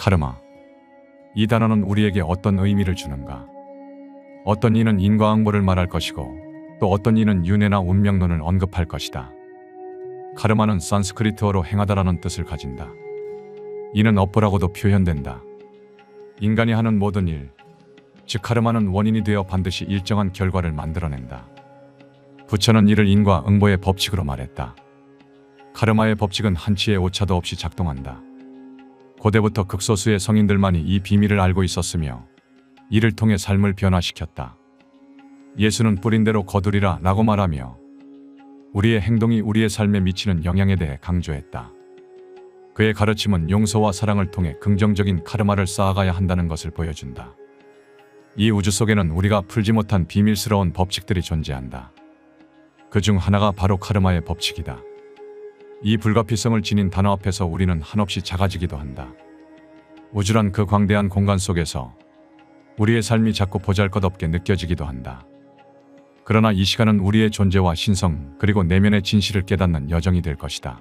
카르마. 이 단어는 우리에게 어떤 의미를 주는가? 어떤 이는 인과응보를 말할 것이고 또 어떤 이는 윤회나 운명론을 언급할 것이다. 카르마는 산스크리트어로 행하다라는 뜻을 가진다. 이는 업보라고도 표현된다. 인간이 하는 모든 일, 즉 카르마는 원인이 되어 반드시 일정한 결과를 만들어낸다. 부처는 이를 인과응보의 법칙으로 말했다. 카르마의 법칙은 한치의 오차도 없이 작동한다. 고대부터 극소수의 성인들만이 이 비밀을 알고 있었으며 이를 통해 삶을 변화시켰다. 예수는 뿌린 대로 거두리라 라고 말하며 우리의 행동이 우리의 삶에 미치는 영향에 대해 강조했다. 그의 가르침은 용서와 사랑을 통해 긍정적인 카르마를 쌓아가야 한다는 것을 보여준다. 이 우주 속에는 우리가 풀지 못한 비밀스러운 법칙들이 존재한다. 그 중 하나가 바로 카르마의 법칙이다. 이 불가피성을 지닌 단어 앞에서 우리는 한없이 작아지기도 한다. 우주란 그 광대한 공간 속에서 우리의 삶이 자꾸 보잘것없게 느껴지기도 한다. 그러나 이 시간은 우리의 존재와 신성 그리고 내면의 진실을 깨닫는 여정이 될 것이다.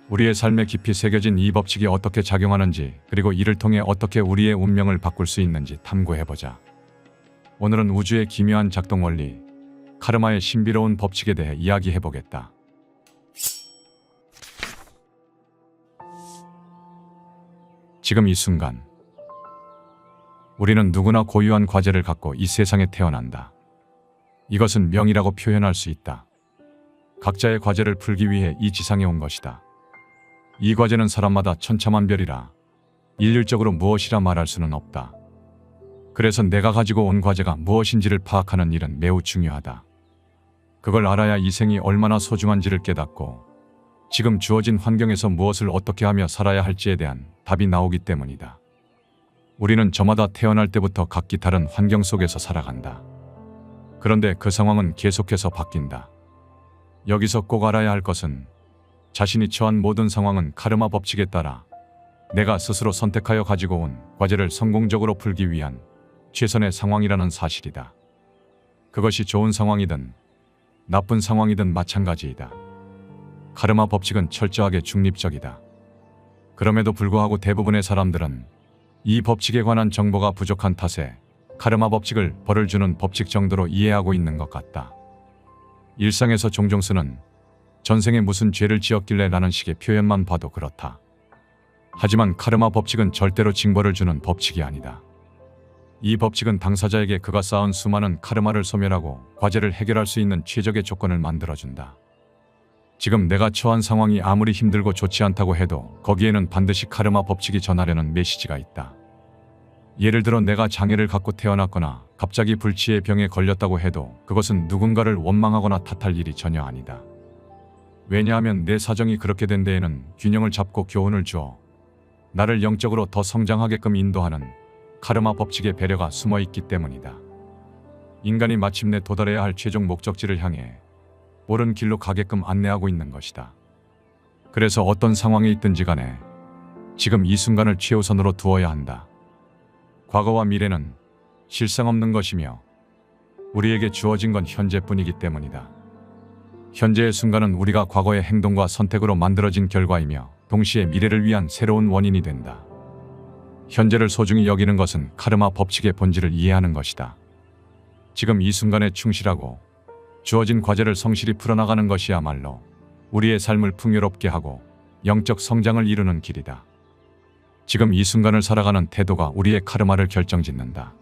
우리의 삶에 깊이 새겨진 이 법칙이 어떻게 작용하는지 그리고 이를 통해 어떻게 우리의 운명을 바꿀 수 있는지 탐구해보자. 오늘은 우주의 기묘한 작동 원리, 카르마의 신비로운 법칙에 대해 이야기해보겠다. 지금 이 순간, 우리는 누구나 고유한 과제를 갖고 이 세상에 태어난다. 이것은 명이라고 표현할 수 있다. 각자의 과제를 풀기 위해 이 지상에 온 것이다. 이 과제는 사람마다 천차만별이라 일률적으로 무엇이라 말할 수는 없다. 그래서 내가 가지고 온 과제가 무엇인지를 파악하는 일은 매우 중요하다. 그걸 알아야 이 생이 얼마나 소중한지를 깨닫고 지금 주어진 환경에서 무엇을 어떻게 하며 살아야 할지에 대한 답이 나오기 때문이다. 우리는 저마다 태어날 때부터 각기 다른 환경 속에서 살아간다. 그런데 그 상황은 계속해서 바뀐다. 여기서 꼭 알아야 할 것은 자신이 처한 모든 상황은 카르마 법칙에 따라 내가 스스로 선택하여 가지고 온 과제를 성공적으로 풀기 위한 최선의 상황이라는 사실이다. 그것이 좋은 상황이든 나쁜 상황이든 마찬가지이다. 카르마 법칙은 철저하게 중립적이다. 그럼에도 불구하고 대부분의 사람들은 이 법칙에 관한 정보가 부족한 탓에 카르마 법칙을 벌을 주는 법칙 정도로 이해하고 있는 것 같다. 일상에서 종종 쓰는 전생에 무슨 죄를 지었길래 라는 식의 표현만 봐도 그렇다. 하지만 카르마 법칙은 절대로 징벌을 주는 법칙이 아니다. 이 법칙은 당사자에게 그가 쌓은 수많은 카르마를 소멸하고 과제를 해결할 수 있는 최적의 조건을 만들어준다. 지금 내가 처한 상황이 아무리 힘들고 좋지 않다고 해도 거기에는 반드시 카르마 법칙이 전하려는 메시지가 있다. 예를 들어 내가 장애를 갖고 태어났거나 갑자기 불치의 병에 걸렸다고 해도 그것은 누군가를 원망하거나 탓할 일이 전혀 아니다. 왜냐하면 내 사정이 그렇게 된 데에는 균형을 잡고 교훈을 주어 나를 영적으로 더 성장하게끔 인도하는 카르마 법칙의 배려가 숨어 있기 때문이다. 인간이 마침내 도달해야 할 최종 목적지를 향해 옳은 길로 가게끔 안내하고 있는 것이다. 그래서 어떤 상황에 있든지 간에 지금 이 순간을 최우선으로 두어야 한다. 과거와 미래는 실상 없는 것이며 우리에게 주어진 건 현재뿐이기 때문이다. 현재의 순간은 우리가 과거의 행동과 선택으로 만들어진 결과이며 동시에 미래를 위한 새로운 원인이 된다. 현재를 소중히 여기는 것은 카르마 법칙의 본질을 이해하는 것이다. 지금 이 순간에 충실하고 주어진 과제를 성실히 풀어나가는 것이야말로 우리의 삶을 풍요롭게 하고 영적 성장을 이루는 길이다. 지금 이 순간을 살아가는 태도가 우리의 카르마를 결정짓는다.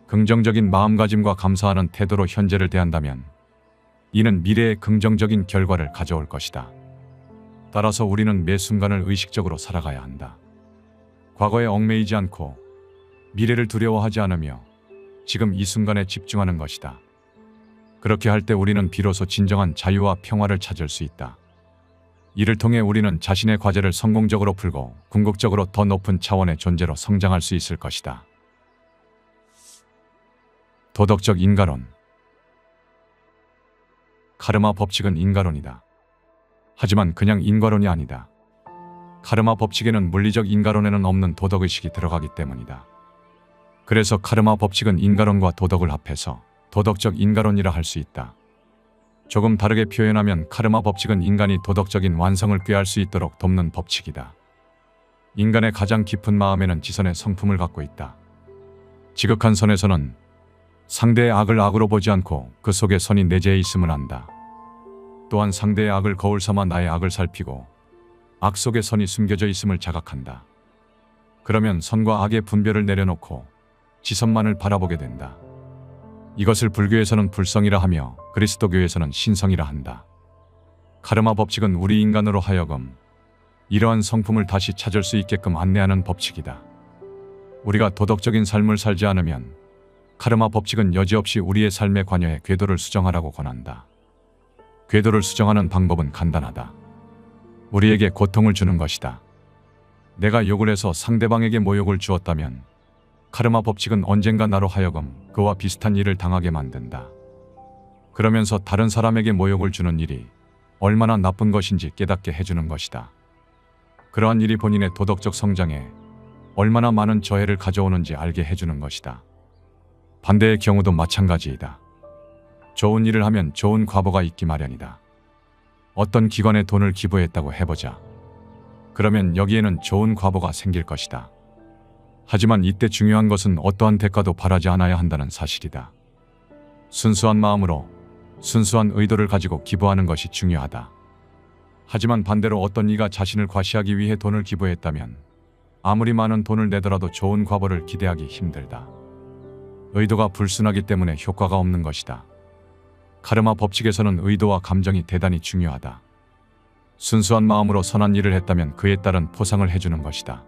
긍정적인 마음가짐과 감사하는 태도로 현재를 대한다면 이는 미래의 긍정적인 결과를 가져올 것이다. 따라서 우리는 매 순간을 의식적으로 살아가야 한다. 과거에 얽매이지 않고 미래를 두려워하지 않으며 지금 이 순간에 집중하는 것이다. 그렇게 할 때 우리는 비로소 진정한 자유와 평화를 찾을 수 있다. 이를 통해 우리는 자신의 과제를 성공적으로 풀고 궁극적으로 더 높은 차원의 존재로 성장할 수 있을 것이다. 도덕적 인과론. 카르마 법칙은 인과론이다. 하지만 그냥 인과론이 아니다. 카르마 법칙에는 물리적 인과론에는 없는 도덕의식이 들어가기 때문이다. 그래서 카르마 법칙은 인과론과 도덕을 합해서 도덕적 인과론이라 할 수 있다. 조금 다르게 표현하면 카르마 법칙은 인간이 도덕적인 완성을 꾀할 수 있도록 돕는 법칙이다. 인간의 가장 깊은 마음에는 지선의 성품을 갖고 있다. 지극한 선에서는 상대의 악을 악으로 보지 않고 그 속에 선이 내재해 있음을 안다. 또한 상대의 악을 거울 삼아 나의 악을 살피고 악 속에 선이 숨겨져 있음을 자각한다. 그러면 선과 악의 분별을 내려놓고 지선만을 바라보게 된다. 이것을 불교에서는 불성이라 하며 그리스도교에서는 신성이라 한다. 카르마 법칙은 우리 인간으로 하여금 이러한 성품을 다시 찾을 수 있게끔 안내하는 법칙이다. 우리가 도덕적인 삶을 살지 않으면 카르마 법칙은 여지없이 우리의 삶에 관여해 궤도를 수정하라고 권한다. 궤도를 수정하는 방법은 간단하다. 우리에게 고통을 주는 것이다. 내가 욕을 해서 상대방에게 모욕을 주었다면 카르마 법칙은 언젠가 나로 하여금 그와 비슷한 일을 당하게 만든다. 그러면서 다른 사람에게 모욕을 주는 일이 얼마나 나쁜 것인지 깨닫게 해주는 것이다. 그러한 일이 본인의 도덕적 성장에 얼마나 많은 저해를 가져오는지 알게 해주는 것이다. 반대의 경우도 마찬가지이다. 좋은 일을 하면 좋은 과보가 있기 마련이다. 어떤 기관에 돈을 기부했다고 해보자. 그러면 여기에는 좋은 과보가 생길 것이다. 하지만 이때 중요한 것은 어떠한 대가도 바라지 않아야 한다는 사실이다. 순수한 마음으로 순수한 의도를 가지고 기부하는 것이 중요하다. 하지만 반대로 어떤 이가 자신을 과시하기 위해 돈을 기부했다면 아무리 많은 돈을 내더라도 좋은 과보를 기대하기 힘들다. 의도가 불순하기 때문에 효과가 없는 것이다. 카르마 법칙에서는 의도와 감정이 대단히 중요하다. 순수한 마음으로 선한 일을 했다면 그에 따른 포상을 해주는 것이다.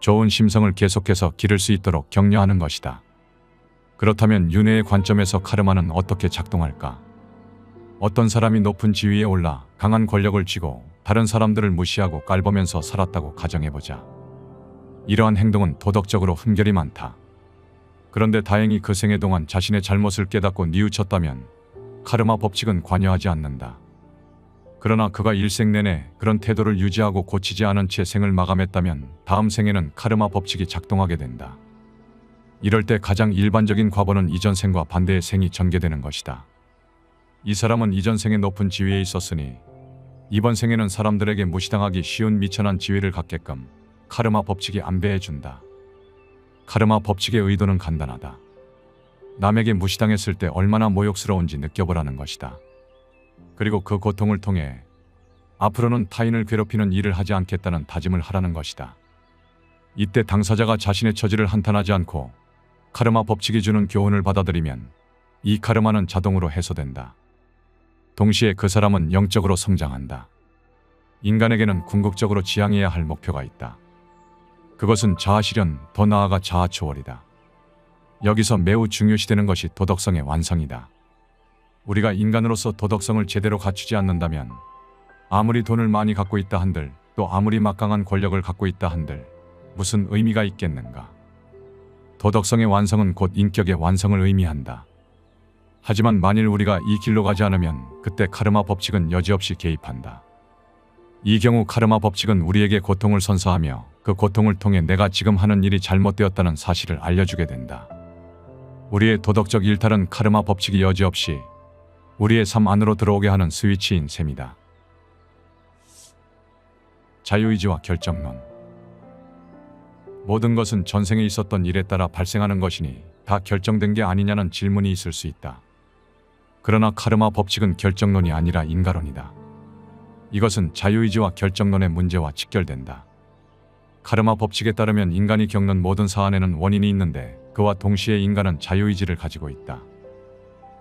좋은 심성을 계속해서 기를 수 있도록 격려하는 것이다. 그렇다면 윤회의 관점에서 카르마는 어떻게 작동할까? 어떤 사람이 높은 지위에 올라 강한 권력을 쥐고 다른 사람들을 무시하고 깔보면서 살았다고 가정해보자. 이러한 행동은 도덕적으로 흠결이 많다. 그런데 다행히 그 생애 동안 자신의 잘못을 깨닫고 뉘우쳤다면 카르마 법칙은 관여하지 않는다. 그러나 그가 일생 내내 그런 태도를 유지하고 고치지 않은 채 생을 마감했다면 다음 생에는 카르마 법칙이 작동하게 된다. 이럴 때 가장 일반적인 과보는 이전 생과 반대의 생이 전개되는 것이다. 이 사람은 이전 생에 높은 지위에 있었으니 이번 생에는 사람들에게 무시당하기 쉬운 미천한 지위를 갖게끔 카르마 법칙이 안배해준다. 카르마 법칙의 의도는 간단하다. 남에게 무시당했을 때 얼마나 모욕스러운지 느껴보라는 것이다. 그리고 그 고통을 통해 앞으로는 타인을 괴롭히는 일을 하지 않겠다는 다짐을 하라는 것이다. 이때 당사자가 자신의 처지를 한탄하지 않고 카르마 법칙이 주는 교훈을 받아들이면 이 카르마는 자동으로 해소된다. 동시에 그 사람은 영적으로 성장한다. 인간에게는 궁극적으로 지향해야 할 목표가 있다. 그것은 자아실현, 더 나아가 자아초월이다. 여기서 매우 중요시되는 것이 도덕성의 완성이다. 우리가 인간으로서 도덕성을 제대로 갖추지 않는다면 아무리 돈을 많이 갖고 있다 한들 또 아무리 막강한 권력을 갖고 있다 한들 무슨 의미가 있겠는가. 도덕성의 완성은 곧 인격의 완성을 의미한다. 하지만 만일 우리가 이 길로 가지 않으면 그때 카르마 법칙은 여지없이 개입한다. 이 경우 카르마 법칙은 우리에게 고통을 선사하며 그 고통을 통해 내가 지금 하는 일이 잘못되었다는 사실을 알려주게 된다. 우리의 도덕적 일탈은 카르마 법칙이 여지없이 우리의 삶 안으로 들어오게 하는 스위치인 셈이다. 자유의지와 결정론. 모든 것은 전생에 있었던 일에 따라 발생하는 것이니 다 결정된 게 아니냐는 질문이 있을 수 있다. 그러나 카르마 법칙은 결정론이 아니라 인가론이다. 이것은 자유의지와 결정론의 문제와 직결된다. 카르마 법칙에 따르면 인간이 겪는 모든 사안에는 원인이 있는데 그와 동시에 인간은 자유의지를 가지고 있다.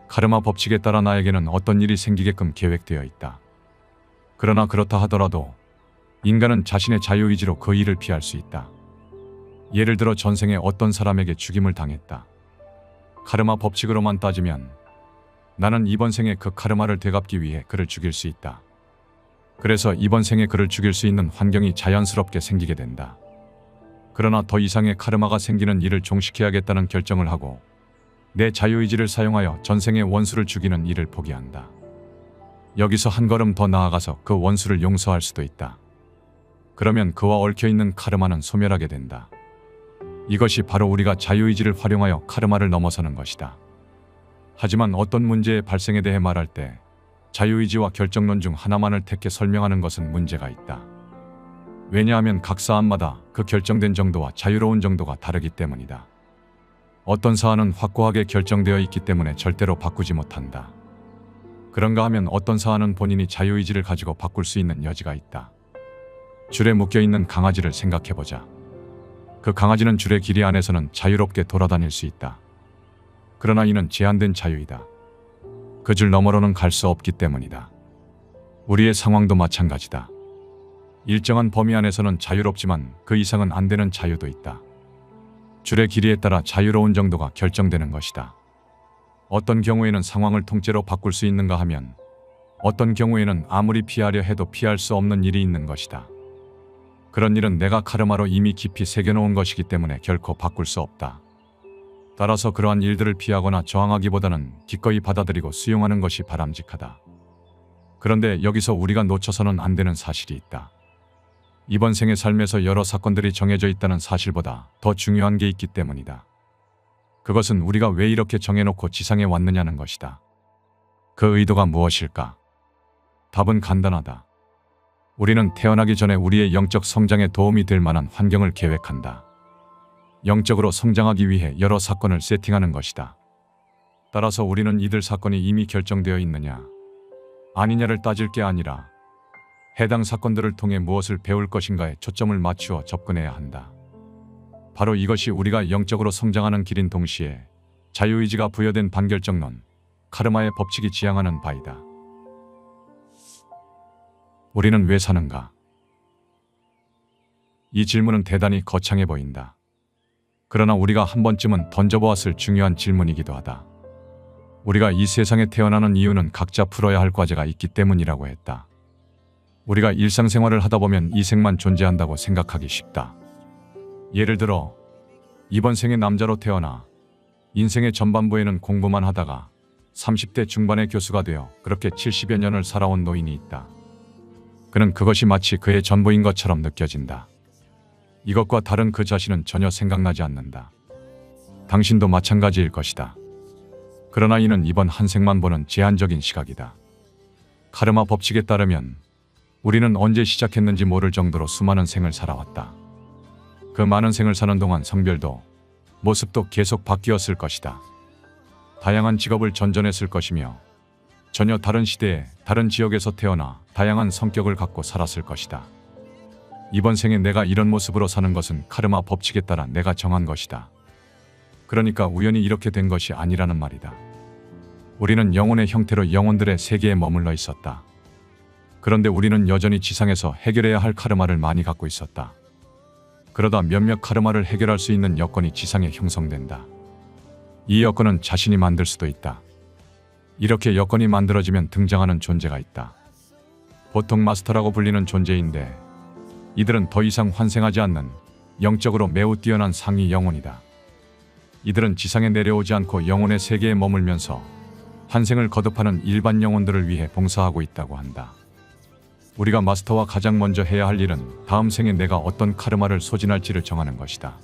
카르마 법칙에 따라 나에게는 어떤 일이 생기게끔 계획되어 있다. 그러나 그렇다 하더라도 인간은 자신의 자유의지로 그 일을 피할 수 있다. 예를 들어 전생에 어떤 사람에게 죽임을 당했다. 카르마 법칙으로만 따지면 나는 이번 생에 그 카르마를 되갚기 위해 그를 죽일 수 있다. 그래서 이번 생에 그를 죽일 수 있는 환경이 자연스럽게 생기게 된다. 그러나 더 이상의 카르마가 생기는 일을 종식해야겠다는 결정을 하고 내 자유의지를 사용하여 전생의 원수를 죽이는 일을 포기한다. 여기서 한 걸음 더 나아가서 그 원수를 용서할 수도 있다. 그러면 그와 얽혀있는 카르마는 소멸하게 된다. 이것이 바로 우리가 자유의지를 활용하여 카르마를 넘어서는 것이다. 하지만 어떤 문제의 발생에 대해 말할 때 자유의지와 결정론 중 하나만을 택해 설명하는 것은 문제가 있다. 왜냐하면 각 사안마다 그 결정된 정도와 자유로운 정도가 다르기 때문이다. 어떤 사안은 확고하게 결정되어 있기 때문에 절대로 바꾸지 못한다. 그런가 하면 어떤 사안은 본인이 자유의지를 가지고 바꿀 수 있는 여지가 있다. 줄에 묶여있는 강아지를 생각해보자. 그 강아지는 줄의 길이 안에서는 자유롭게 돌아다닐 수 있다. 그러나 이는 제한된 자유이다. 그 줄 너머로는 갈 수 없기 때문이다. 우리의 상황도 마찬가지다. 일정한 범위 안에서는 자유롭지만 그 이상은 안 되는 자유도 있다. 줄의 길이에 따라 자유로운 정도가 결정되는 것이다. 어떤 경우에는 상황을 통째로 바꿀 수 있는가 하면 어떤 경우에는 아무리 피하려 해도 피할 수 없는 일이 있는 것이다. 그런 일은 내가 카르마로 이미 깊이 새겨놓은 것이기 때문에 결코 바꿀 수 없다. 따라서 그러한 일들을 피하거나 저항하기보다는 기꺼이 받아들이고 수용하는 것이 바람직하다. 그런데 여기서 우리가 놓쳐서는 안 되는 사실이 있다. 이번 생의 삶에서 여러 사건들이 정해져 있다는 사실보다 더 중요한 게 있기 때문이다. 그것은 우리가 왜 이렇게 정해놓고 지상에 왔느냐는 것이다. 그 의도가 무엇일까? 답은 간단하다. 우리는 태어나기 전에 우리의 영적 성장에 도움이 될 만한 환경을 계획한다. 영적으로 성장하기 위해 여러 사건을 세팅하는 것이다. 따라서 우리는 이들 사건이 이미 결정되어 있느냐, 아니냐를 따질 게 아니라 해당 사건들을 통해 무엇을 배울 것인가에 초점을 맞추어 접근해야 한다. 바로 이것이 우리가 영적으로 성장하는 길인 동시에 자유의지가 부여된 반결정론, 카르마의 법칙이 지향하는 바이다. 우리는 왜 사는가? 이 질문은 대단히 거창해 보인다. 그러나 우리가 한 번쯤은 던져보았을 중요한 질문이기도 하다. 우리가 이 세상에 태어나는 이유는 각자 풀어야 할 과제가 있기 때문이라고 했다. 우리가 일상생활을 하다 보면 이 생만 존재한다고 생각하기 쉽다. 예를 들어 이번 생에 남자로 태어나 인생의 전반부에는 공부만 하다가 30대 중반의 교수가 되어 그렇게 70여 년을 살아온 노인이 있다. 그는 그것이 마치 그의 전부인 것처럼 느껴진다. 이것과 다른 그 자신은 전혀 생각나지 않는다. 당신도 마찬가지일 것이다. 그러나 이는 이번 한 생만 보는 제한적인 시각이다. 카르마 법칙에 따르면 우리는 언제 시작했는지 모를 정도로 수많은 생을 살아왔다. 그 많은 생을 사는 동안 성별도 모습도 계속 바뀌었을 것이다. 다양한 직업을 전전했을 것이며 전혀 다른 시대에 다른 지역에서 태어나 다양한 성격을 갖고 살았을 것이다. 이번 생에 내가 이런 모습으로 사는 것은 카르마 법칙에 따라 내가 정한 것이다. 그러니까 우연히 이렇게 된 것이 아니라는 말이다. 우리는 영혼의 형태로 영혼들의 세계에 머물러 있었다. 그런데 우리는 여전히 지상에서 해결해야 할 카르마를 많이 갖고 있었다. 그러다 몇몇 카르마를 해결할 수 있는 여건이 지상에 형성된다. 이 여건은 자신이 만들 수도 있다. 이렇게 여건이 만들어지면 등장하는 존재가 있다. 보통 마스터라고 불리는 존재인데 이들은 더 이상 환생하지 않는 영적으로 매우 뛰어난 상위 영혼이다. 이들은 지상에 내려오지 않고 영혼의 세계에 머물면서 환생을 거듭하는 일반 영혼들을 위해 봉사하고 있다고 한다. 우리가 마스터와 가장 먼저 해야 할 일은 다음 생에 내가 어떤 카르마를 소진할지를 정하는 것이다.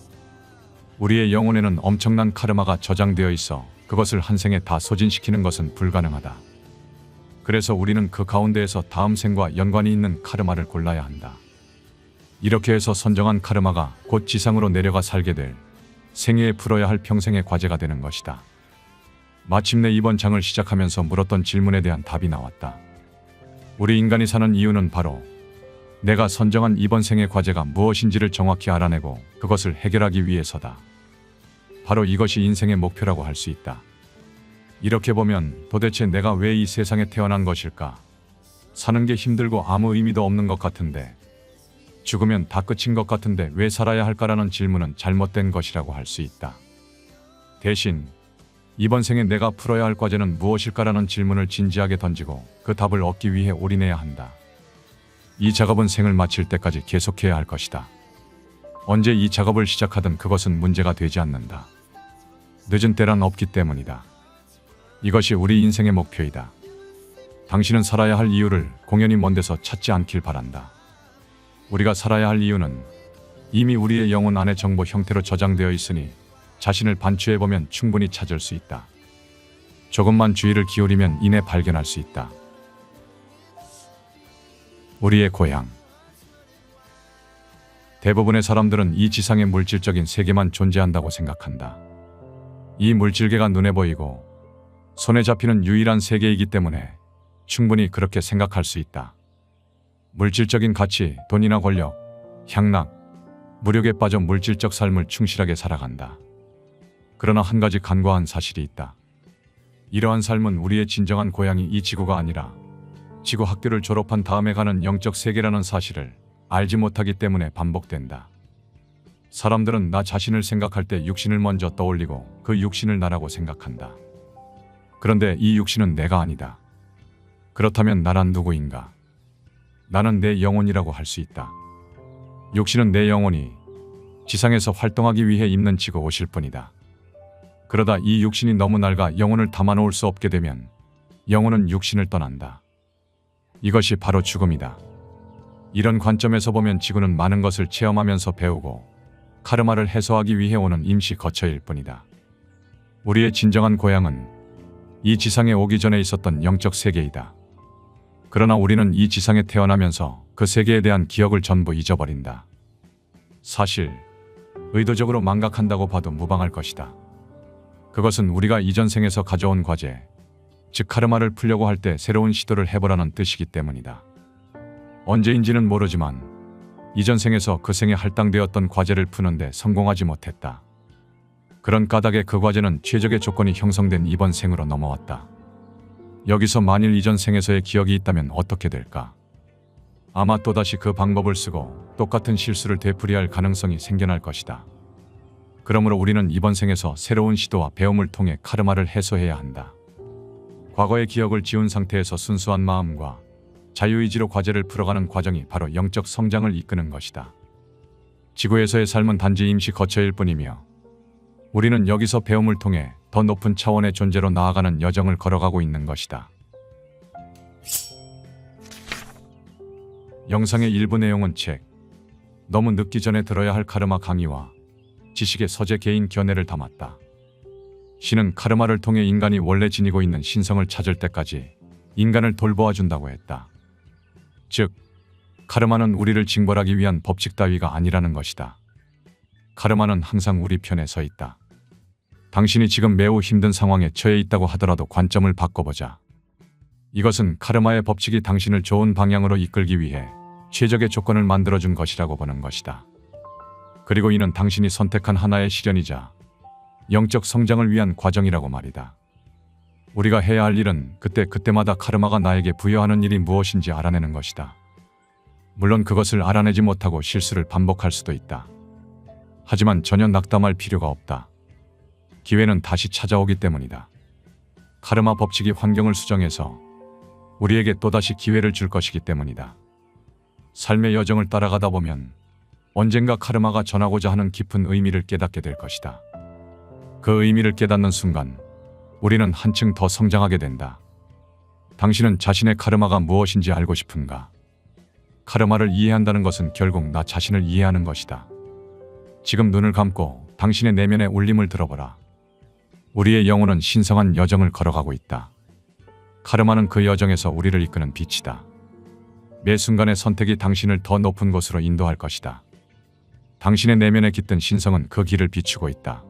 우리의 영혼에는 엄청난 카르마가 저장되어 있어 그것을 한 생에 다 소진시키는 것은 불가능하다. 그래서 우리는 그 가운데에서 다음 생과 연관이 있는 카르마를 골라야 한다. 이렇게 해서 선정한 카르마가 곧 지상으로 내려가 살게 될 생애에 풀어야 할 평생의 과제가 되는 것이다. 마침내 이번 장을 시작하면서 물었던 질문에 대한 답이 나왔다. 우리 인간이 사는 이유는 바로 내가 선정한 이번 생의 과제가 무엇인지를 정확히 알아내고 그것을 해결하기 위해서다. 바로 이것이 인생의 목표라고 할 수 있다. 이렇게 보면 도대체 내가 왜 이 세상에 태어난 것일까? 사는 게 힘들고 아무 의미도 없는 것 같은데, 죽으면 다 끝인 것 같은데 왜 살아야 할까라는 질문은 잘못된 것이라고 할 수 있다. 대신 이번 생에 내가 풀어야 할 과제는 무엇일까라는 질문을 진지하게 던지고 그 답을 얻기 위해 올인해야 한다. 이 작업은 생을 마칠 때까지 계속해야 할 것이다. 언제 이 작업을 시작하든 그것은 문제가 되지 않는다. 늦은 때란 없기 때문이다. 이것이 우리 인생의 목표이다. 당신은 살아야 할 이유를 공연히 먼 데서 찾지 않길 바란다. 우리가 살아야 할 이유는 이미 우리의 영혼 안에 정보 형태로 저장되어 있으니 자신을 반추해보면 충분히 찾을 수 있다. 조금만 주의를 기울이면 이내 발견할 수 있다. 우리의 고향. 대부분의 사람들은 이 지상에 물질적인 세계만 존재한다고 생각한다. 이 물질계가 눈에 보이고 손에 잡히는 유일한 세계이기 때문에 충분히 그렇게 생각할 수 있다. 물질적인 가치, 돈이나 권력, 향락, 무력에 빠져 물질적 삶을 충실하게 살아간다. 그러나 한 가지 간과한 사실이 있다. 이러한 삶은 우리의 진정한 고향이 이 지구가 아니라 지구 학교를 졸업한 다음에 가는 영적 세계라는 사실을 알지 못하기 때문에 반복된다. 사람들은 나 자신을 생각할 때 육신을 먼저 떠올리고 그 육신을 나라고 생각한다. 그런데 이 육신은 내가 아니다. 그렇다면 나란 누구인가? 나는 내 영혼이라고 할 수 있다. 육신은 내 영혼이 지상에서 활동하기 위해 입는 지구 옷일 뿐이다. 그러다 이 육신이 너무 낡아 영혼을 담아놓을 수 없게 되면 영혼은 육신을 떠난다. 이것이 바로 죽음이다. 이런 관점에서 보면 지구는 많은 것을 체험하면서 배우고 카르마를 해소하기 위해 오는 임시 거처일 뿐이다. 우리의 진정한 고향은 이 지상에 오기 전에 있었던 영적 세계이다. 그러나 우리는 이 지상에 태어나면서 그 세계에 대한 기억을 전부 잊어버린다. 사실 의도적으로 망각한다고 봐도 무방할 것이다. 그것은 우리가 이전 생에서 가져온 과제, 즉 카르마를 풀려고 할 때 새로운 시도를 해보라는 뜻이기 때문이다. 언제인지는 모르지만 이전 생에서 그 생에 할당되었던 과제를 푸는데 성공하지 못했다. 그런 까닭에 그 과제는 최적의 조건이 형성된 이번 생으로 넘어왔다. 여기서 만일 이전 생에서의 기억이 있다면 어떻게 될까? 아마 또다시 그 방법을 쓰고 똑같은 실수를 되풀이할 가능성이 생겨날 것이다. 그러므로 우리는 이번 생에서 새로운 시도와 배움을 통해 카르마를 해소해야 한다. 과거의 기억을 지운 상태에서 순수한 마음과 자유의지로 과제를 풀어가는 과정이 바로 영적 성장을 이끄는 것이다. 지구에서의 삶은 단지 임시 거처일 뿐이며 우리는 여기서 배움을 통해 더 높은 차원의 존재로 나아가는 여정을 걸어가고 있는 것이다. 영상의 일부 내용은 책, 너무 늦기 전에 들어야 할 카르마 강의와 지식의 서재 개인 견해를 담았다. 신은 카르마를 통해 인간이 원래 지니고 있는 신성을 찾을 때까지 인간을 돌보아 준다고 했다. 즉, 카르마는 우리를 징벌하기 위한 법칙 따위가 아니라는 것이다. 카르마는 항상 우리 편에 서 있다. 당신이 지금 매우 힘든 상황에 처해 있다고 하더라도 관점을 바꿔보자. 이것은 카르마의 법칙이 당신을 좋은 방향으로 이끌기 위해 최적의 조건을 만들어준 것이라고 보는 것이다. 그리고 이는 당신이 선택한 하나의 시련이자 영적 성장을 위한 과정이라고 말이다. 우리가 해야 할 일은 그때마다 카르마가 나에게 부여하는 일이 무엇인지 알아내는 것이다. 물론 그것을 알아내지 못하고 실수를 반복할 수도 있다. 하지만 전혀 낙담할 필요가 없다. 기회는 다시 찾아오기 때문이다. 카르마 법칙이 환경을 수정해서 우리에게 또다시 기회를 줄 것이기 때문이다. 삶의 여정을 따라가다 보면 언젠가 카르마가 전하고자 하는 깊은 의미를 깨닫게 될 것이다. 그 의미를 깨닫는 순간 우리는 한층 더 성장하게 된다. 당신은 자신의 카르마가 무엇인지 알고 싶은가? 카르마를 이해한다는 것은 결국 나 자신을 이해하는 것이다. 지금 눈을 감고 당신의 내면의 울림을 들어보라. 우리의 영혼은 신성한 여정을 걸어가고 있다. 카르마는 그 여정에서 우리를 이끄는 빛이다. 매 순간의 선택이 당신을 더 높은 곳으로 인도할 것이다. 당신의 내면에 깃든 신성은 그 길을 비추고 있다.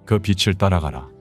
그 빛을 따라가라.